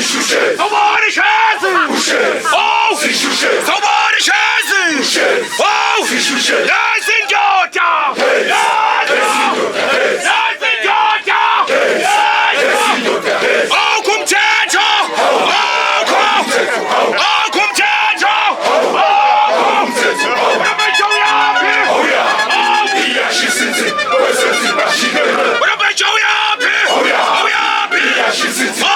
Somebody shazzy! Oh! Somebody shazzy! Oh! Yes, in Georgia! Yes, in Georgia! Oh, come Georgia! Oh, come! Oh, come Georgia! Oh, come! What about Joey Happy? Oh, yeah! Oh, yeah, she's sitting. What about Joey Happy? Oh, yeah! Oh, yeah! Yeah, she's sitting. Oh,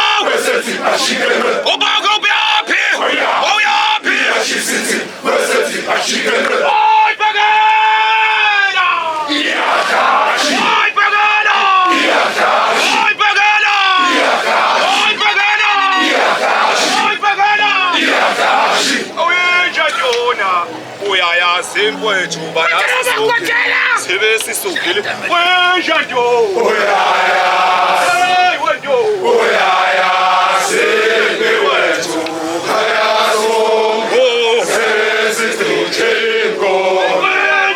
Obago be happy! Oh, yeah! Oh, yeah! Yeah, she's sitting. Oh, Bagana! Yeah, oh, Bagana! Yeah, oh, Bagana! Yeah, oh, Bagana! Yeah, oh, Bagana! Yeah, oh, Nduna. Uyaya simfowethu bayasisuka. Magojela! Sibe sisukile. Nduna. Uyaya. Hey, wendo. Uyaya simfowethu bayasisuka. Sesithingo. Uyaya.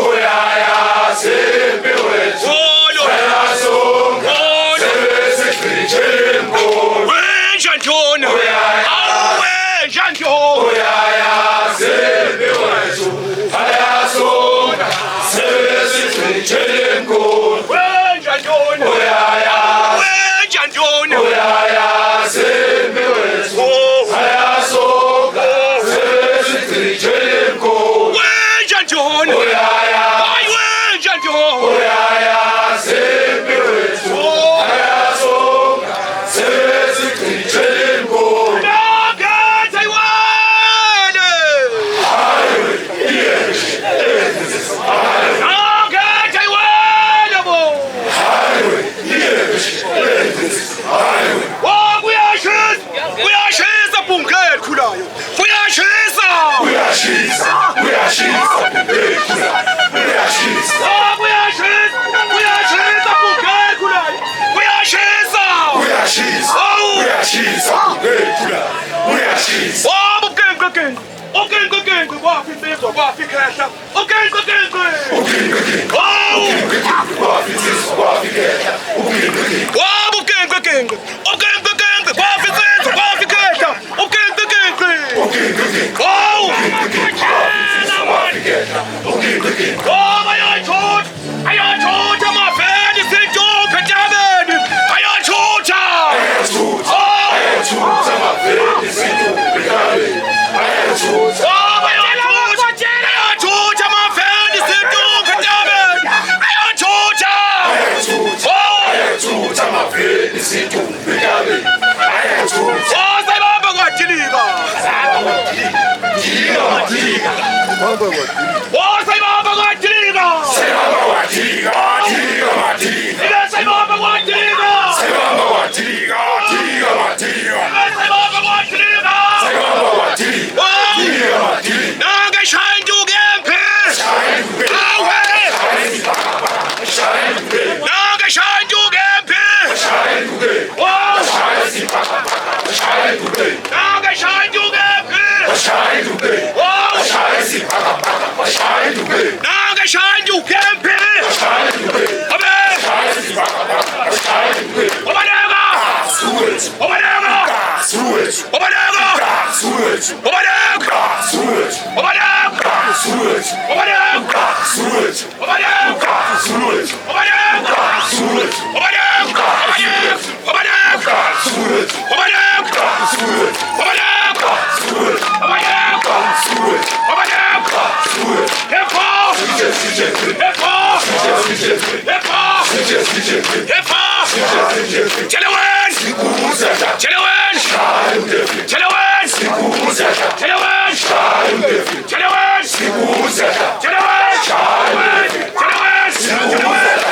Uyaya simfowethu bayasisuka. Sesithingo. Chelewen!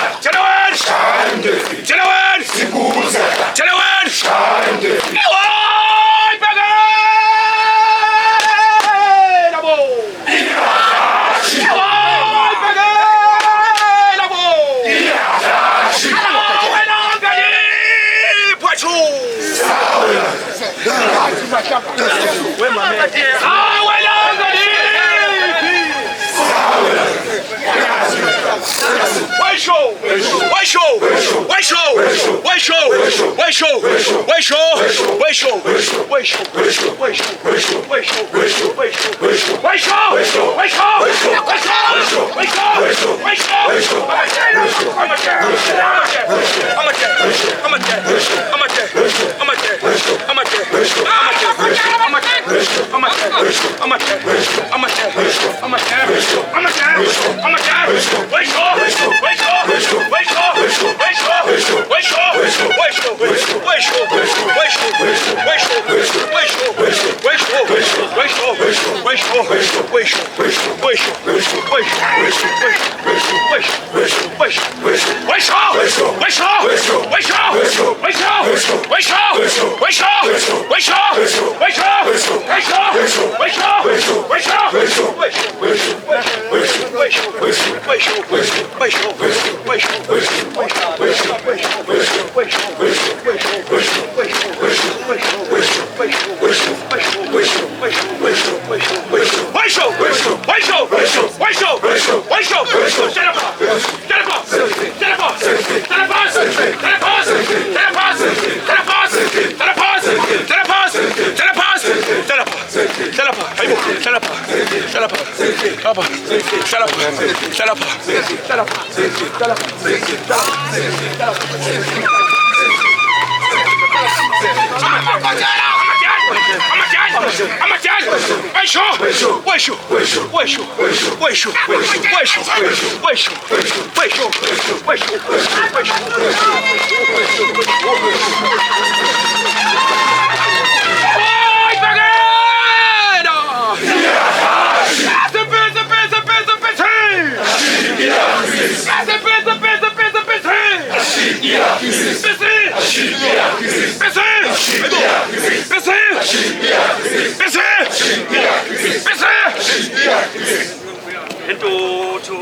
Entuthu